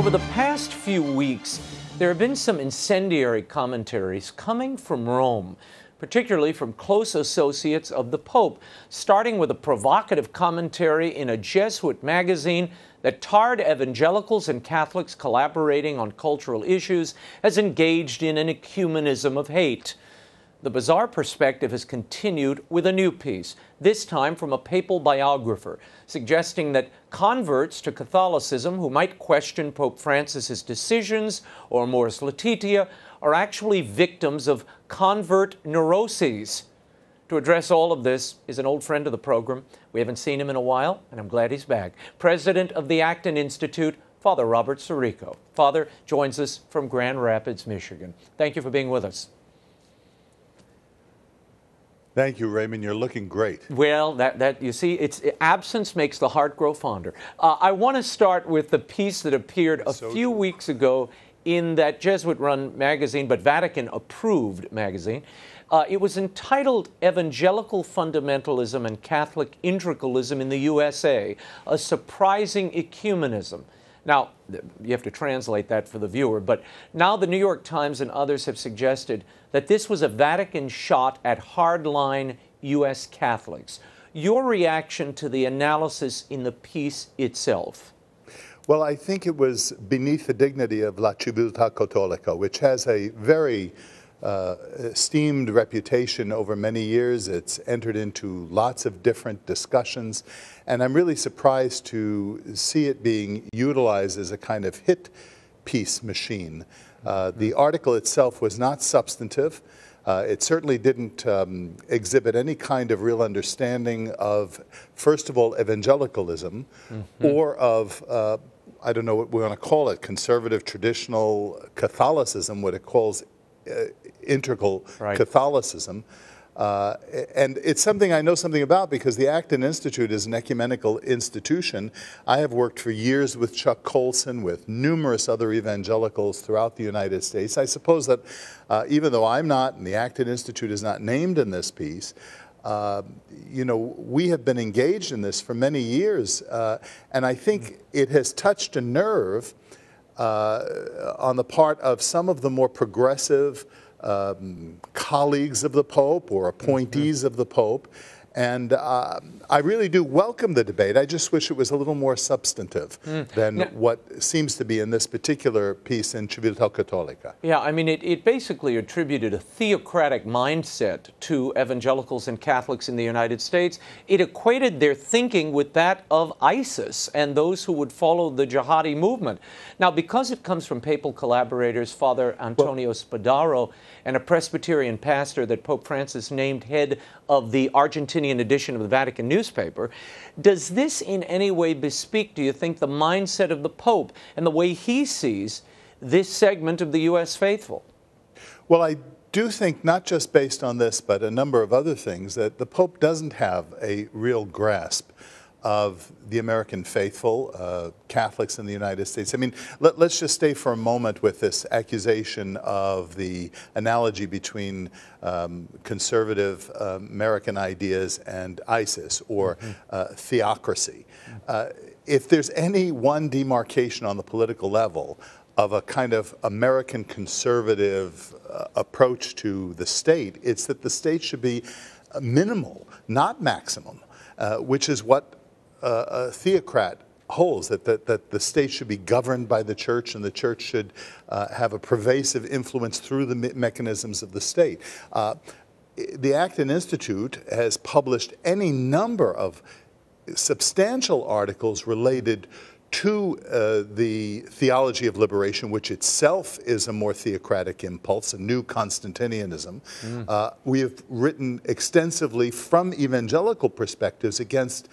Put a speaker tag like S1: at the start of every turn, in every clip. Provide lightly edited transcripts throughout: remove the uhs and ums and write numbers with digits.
S1: Over the past few weeks, there have been some incendiary commentaries coming from Rome, particularly from close associates of the Pope, starting with a provocative commentary in a Jesuit magazine that tarred evangelicals and Catholics collaborating on cultural issues as engaged in an ecumenism of hate. The bizarre perspective has continued with a new piece, this time from a papal biographer, suggesting that converts to Catholicism who might question Pope Francis's decisions or Mors Laetitia are actually victims of convert neuroses. To address all of this is an old friend of the program. We haven't seen him in a while, and I'm glad he's back. President of the Acton Institute, Father Robert Sirico. Father joins us from Grand Rapids, Michigan. Thank you for being with us.
S2: Thank you, Raymond. You're looking great.
S1: Well, you see, absence makes the heart grow fonder. I want to start with the piece that appeared a few weeks ago in that Jesuit-run magazine, but Vatican-approved magazine. It was entitled Evangelical Fundamentalism and Catholic Intricalism in the USA, a Surprising Ecumenism. Now, you have to translate that for the viewer, but now the New York Times and others have suggested that this was a Vatican shot at hardline U.S. Catholics. Your reaction to the analysis in the piece itself?
S2: Well, I think it was beneath the dignity of La Civiltà Cattolica, which has a very esteemed reputation over many years. It's entered into lots of different discussions, and I'm really surprised to see it being utilized as a kind of hit piece machine. The article itself was not substantive. It certainly didn't exhibit any kind of real understanding of, first of all, evangelicalism, or of I don't know what we want to call it, conservative traditional Catholicism, what it calls integral Catholicism. And it's something I know something about because the Acton Institute is an ecumenical institution. I have worked for years with Chuck Colson, with numerous other evangelicals throughout the United States. I suppose that even though I'm not, and the Acton Institute is not named in this piece, you know, we have been engaged in this for many years, and I think it has touched a nerve on the part of some of the more progressive colleagues of the Pope or appointees of the Pope. And I really do welcome the debate. I just wish it was a little more substantive than what seems to be in this particular piece in Civiltà Cattolica.
S1: Yeah, I mean, it basically attributed a theocratic mindset to evangelicals and Catholics in the United States. It equated their thinking with that of ISIS and those who would follow the jihadi movement. Now, because it comes from papal collaborators, Father Antonio Spadaro, and a Presbyterian pastor that Pope Francis named head of the Argentinian edition of the Vatican newspaper, does this in any way bespeak, do you think, the mindset of the Pope and the way he sees this segment of the U.S. faithful?
S2: Well, I do think, not just based on this, but a number of other things, that the Pope doesn't have a real grasp of the American faithful, Catholics in the United States. I mean, let's just stay for a moment with this accusation of the analogy between conservative American ideas and ISIS, or theocracy. If there's any one demarcation on the political level of a kind of American conservative approach to the state, it's that the state should be minimal, not maximum, which is what a theocrat holds, that the state should be governed by the church, and the church should have a pervasive influence through the mechanisms of the state. The Acton Institute has published any number of substantial articles related to the theology of liberation, which itself is a more theocratic impulse, a new Constantinianism. We have written extensively from evangelical perspectives against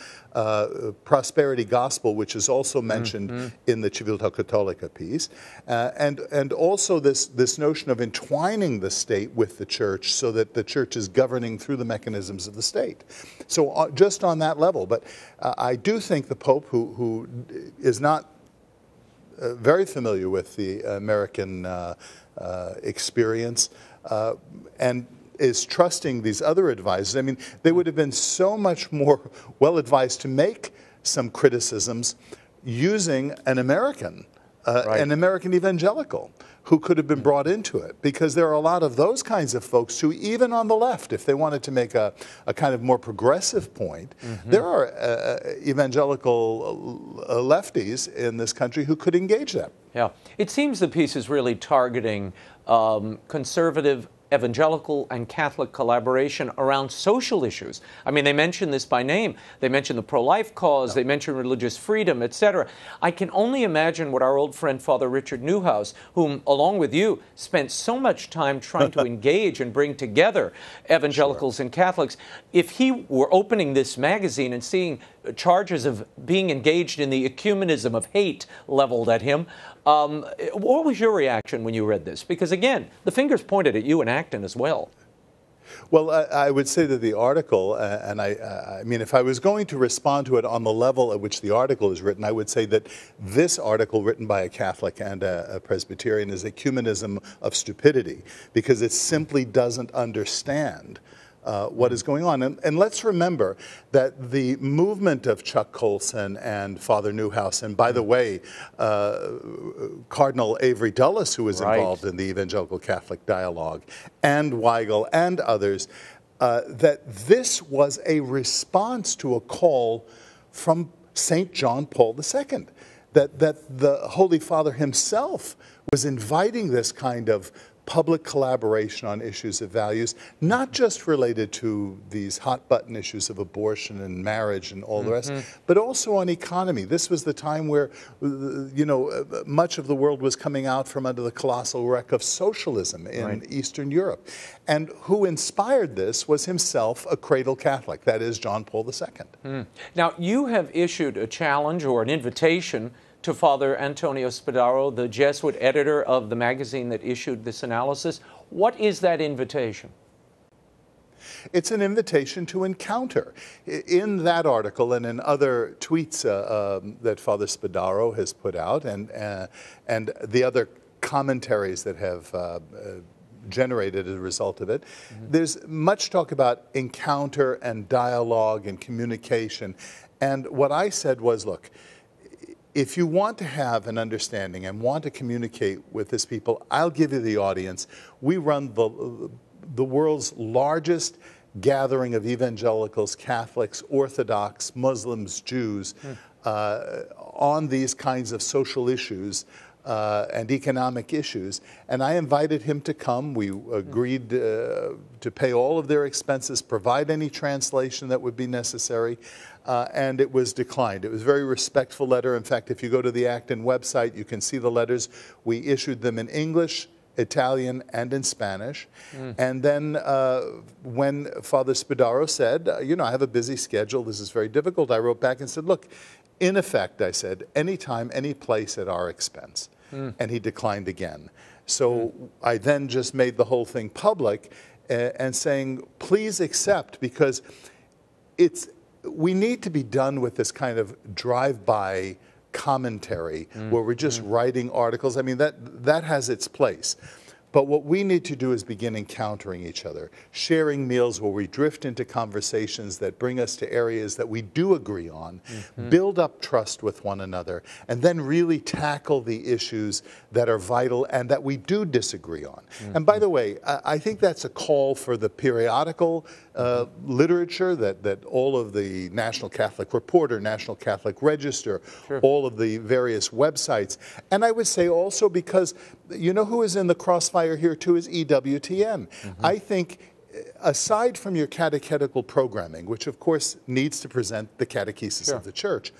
S2: prosperity gospel, which is also mentioned in the Civiltà Cattolica piece, and also this notion of entwining the state with the church so that the church is governing through the mechanisms of the state. So just on that level, but I do think the Pope, who is not very familiar with the American experience, and is trusting these other advisors. I mean, they would have been so much more well advised to make some criticisms using an American an American evangelical who could have been brought into it, because there are a lot of those kinds of folks who, even on the left, if they wanted to make a kind of more progressive point, there are evangelical lefties in this country who could engage them.
S1: Yeah. It seems the piece is really targeting conservative, evangelical, and Catholic collaboration around social issues. I mean, they mention this by name. They mention the pro-life cause, they mention religious freedom, etc. I can only imagine what our old friend Father Richard Newhouse, whom, along with you, spent so much time trying to engage and bring together evangelicals and Catholics, if he were opening this magazine and seeing charges of being engaged in the ecumenism of hate leveled at him, what was your reaction when you read this? Because, again, the finger's pointed at you and Acton as well.
S2: Well, I would say that the article, and I mean, if I was going to respond to it on the level at which the article is written, I would say that this article, written by a Catholic and a Presbyterian, is ecumenism of stupidity, because it simply doesn't understand what is going on. And let's remember that the movement of Chuck Colson and Father Newhouse, and by the way, Cardinal Avery Dulles, who was involved in the Evangelical Catholic Dialogue, and Weigel and others, that this was a response to a call from St. John Paul II, that the Holy Father himself was inviting this kind of public collaboration on issues of values, not just related to these hot-button issues of abortion and marriage and all the rest, but also on economy. This was the time where, you know, much of the world was coming out from under the colossal wreck of socialism in Eastern Europe. And who inspired this was himself a cradle Catholic, that is John Paul II.
S1: Now, you have issued a challenge or an invitation to Father Antonio Spadaro, the Jesuit editor of the magazine that issued this analysis. What is that invitation?
S2: It's an invitation to encounter. In that article and in other tweets that Father Spadaro has put out, and the other commentaries that have generated as a result of it, there's much talk about encounter and dialogue and communication. And what I said was, look, if you want to have an understanding and want to communicate with this people, I'll give you the audience. We run the world's largest gathering of evangelicals, Catholics, Orthodox, Muslims, Jews, on these kinds of social issues and economic issues. And I invited him to come. We agreed to pay all of their expenses, provide any translation that would be necessary. And it was declined. It was a very respectful letter. In fact, if you go to the Acton website, you can see the letters. We issued them in English, Italian, and in Spanish. And then when Father Spadaro said, you know, I have a busy schedule, this is very difficult, I wrote back and said, look, in effect, I said, anytime, any place at our expense. And he declined again. So I then just made the whole thing public and saying, please accept, because we need to be done with this kind of drive-by commentary where we're just writing articles. I mean, that has its place. But what we need to do is begin encountering each other, sharing meals where we drift into conversations that bring us to areas that we do agree on, build up trust with one another, and then really tackle the issues that are vital and that we do disagree on. And by the way, I think that's a call for the periodical literature that all of the National Catholic Reporter, National Catholic Register, all of the various websites. And I would say also, because you know who is in the crossfire here too is EWTN. I think aside from your catechetical programming, which of course needs to present the catechesis of the Church,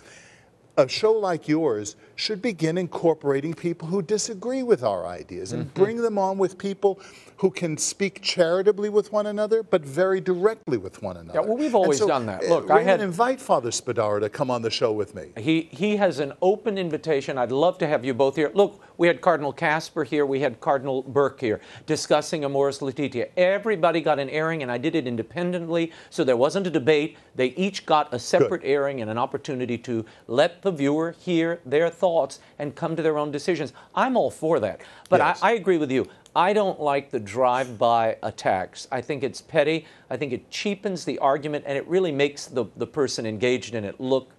S2: a show like yours should begin incorporating people who disagree with our ideas and bring them on with people who can speak charitably with one another, but very directly with one another.
S1: Yeah, well, we've always done that. Look,
S2: I had invite Father Spadaro to come on the show with me.
S1: He has an open invitation. I'd love to have you both here. Look, we had Cardinal Casper here. We had Cardinal Burke here discussing Amoris Laetitia. Everybody got an airing, and I did it independently, so there wasn't a debate. They each got a separate airing and an opportunity to let the viewer hear their thoughts and come to their own decisions. I'm all for that. But
S2: Yes.
S1: I agree with you. I don't like the drive-by attacks. I think it's petty. I think it cheapens the argument, and it really makes the person engaged in it look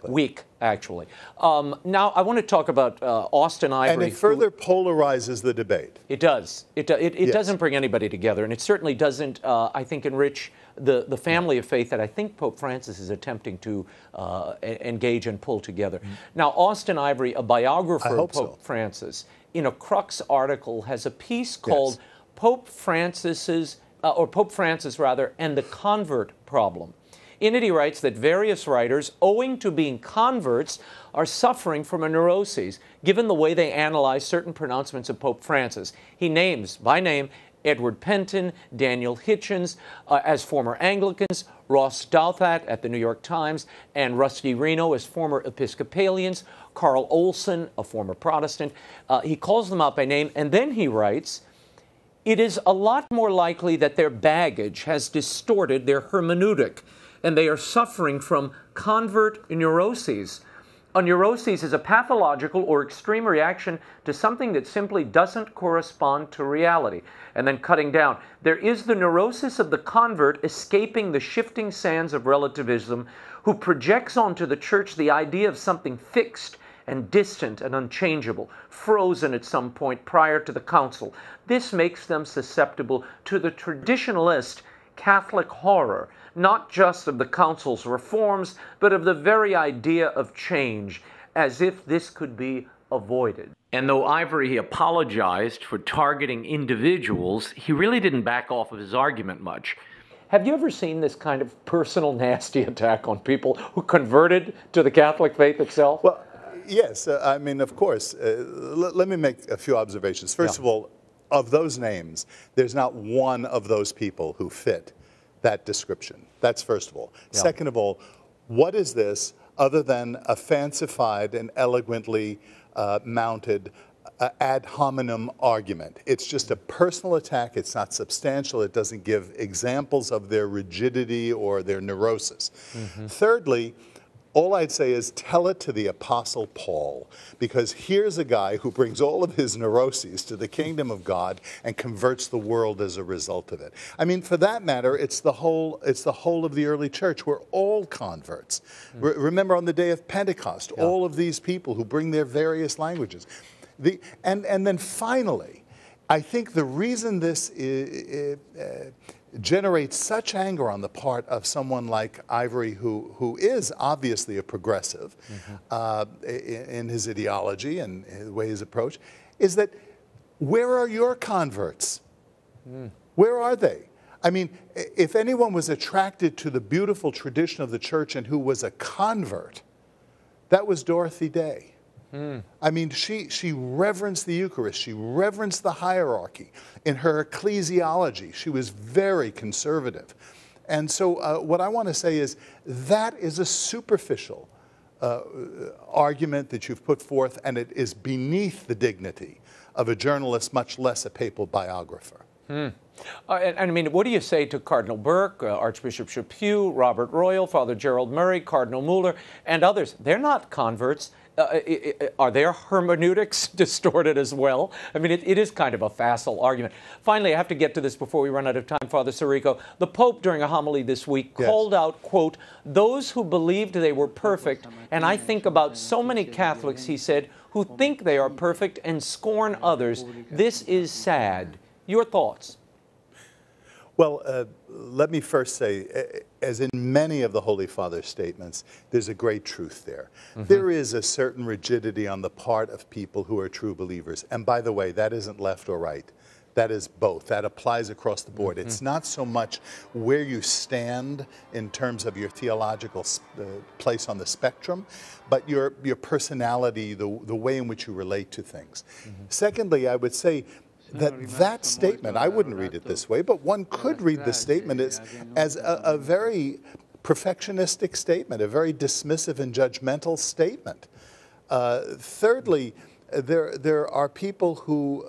S1: weak, actually. Now, I want to talk about Austin Ivory.
S2: And it further polarizes the debate.
S1: It does. It
S2: Yes.
S1: doesn't bring anybody together, and it certainly doesn't, I think, enrich the family of faith that I think Pope Francis is attempting to engage and pull together. Now, Austin Ivory, a biographer of Pope Francis, in a Crux article, has a piece called Pope Francis, and the Convert Problem. In it, he writes that various writers, owing to being converts, are suffering from a neuroses, given the way they analyze certain pronouncements of Pope Francis. He names, by name, Edward Penton, Daniel Hitchens as former Anglicans, Ross Douthat at the New York Times, and Rusty Reno as former Episcopalians, Carl Olson, a former Protestant. He calls them out by name, and then he writes, it is a lot more likely that their baggage has distorted their hermeneutic, and they are suffering from convert neuroses. A neuroses is a pathological or extreme reaction to something that simply doesn't correspond to reality. And then cutting down, there is the neurosis of the convert escaping the shifting sands of relativism, who projects onto the church the idea of something fixed and distant and unchangeable, frozen at some point prior to the council. This makes them susceptible to the traditionalist Catholic horror, not just of the council's reforms, but of the very idea of change, as if this could be avoided. And though Ivory apologized for targeting individuals, he really didn't back off of his argument much. Have you ever seen this kind of personal nasty attack on people who converted to the Catholic faith itself?
S2: Well, yes. I mean, of course. Let me make a few observations. First of all, of those names, there's not one of those people who fit that description. That's first of all. Second of all, what is this other than a fancified and eloquently mounted ad hominem argument? It's just a personal attack. It's not substantial. It doesn't give examples of their rigidity or their neurosis. Thirdly, all I'd say is tell it to the Apostle Paul, because here's a guy who brings all of his neuroses to the kingdom of God and converts the world as a result of it. I mean, for that matter, it's the whole of the early church. We're all converts. Remember on the day of Pentecost, all of these people who bring their various languages. And then finally, I think the reason this generates such anger on the part of someone like Ivory, who is obviously a progressive in his ideology and the way he's approached, is that where are your converts? Where are they? I mean, if anyone was attracted to the beautiful tradition of the church and who was a convert, that was Dorothy Day. I mean, she reverenced the Eucharist. She reverenced the hierarchy. In her ecclesiology, she was very conservative. And so what I want to say is that is a superficial argument that you've put forth, and it is beneath the dignity of a journalist, much less a papal biographer.
S1: And I mean, what do you say to Cardinal Burke, Archbishop Chaput, Robert Royal, Father Gerald Murray, Cardinal Mueller, and others? They're not converts. Are their hermeneutics distorted as well? I mean, it is kind of a facile argument. Finally, I have to get to this before we run out of time, Father Sirico. The Pope, during a homily this week, called out, quote, those who believed they were perfect, and I think about so many Catholics, he said, who think they are perfect and scorn others. This is sad. Your thoughts?
S2: Well, let me first say, as in many of the Holy Father's statements, there's a great truth there. There is a certain rigidity on the part of people who are true believers. And by the way, that isn't left or right. That is both. That applies across the board. It's not so much where you stand in terms of your theological place on the spectrum, but your personality, the way in which you relate to things. Secondly, I would say that statement, I wouldn't read it this way, but one could read the statement as a very perfectionistic statement, a very dismissive and judgmental statement. Thirdly, there are people who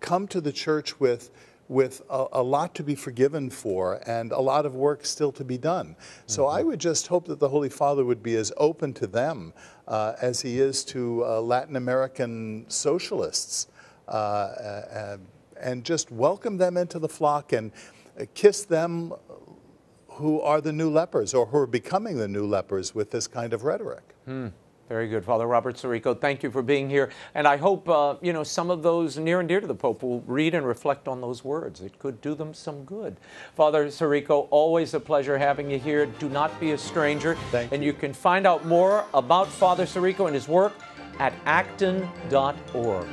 S2: come to the church with with a lot to be forgiven for and a lot of work still to be done. So I would just hope that the Holy Father would be as open to them as he is to Latin American socialists, and just welcome them into the flock and kiss them who are the new lepers or who are becoming the new lepers with this kind of rhetoric.
S1: Very good. Father Robert Sirico, thank you for being here. And I hope, some of those near and dear to the Pope will read and reflect on those words. It could do them some good. Father Sirico, always a pleasure having you here. Do not be a stranger.
S2: Thank you.
S1: And you can find out more about Father Sirico and his work at acton.org.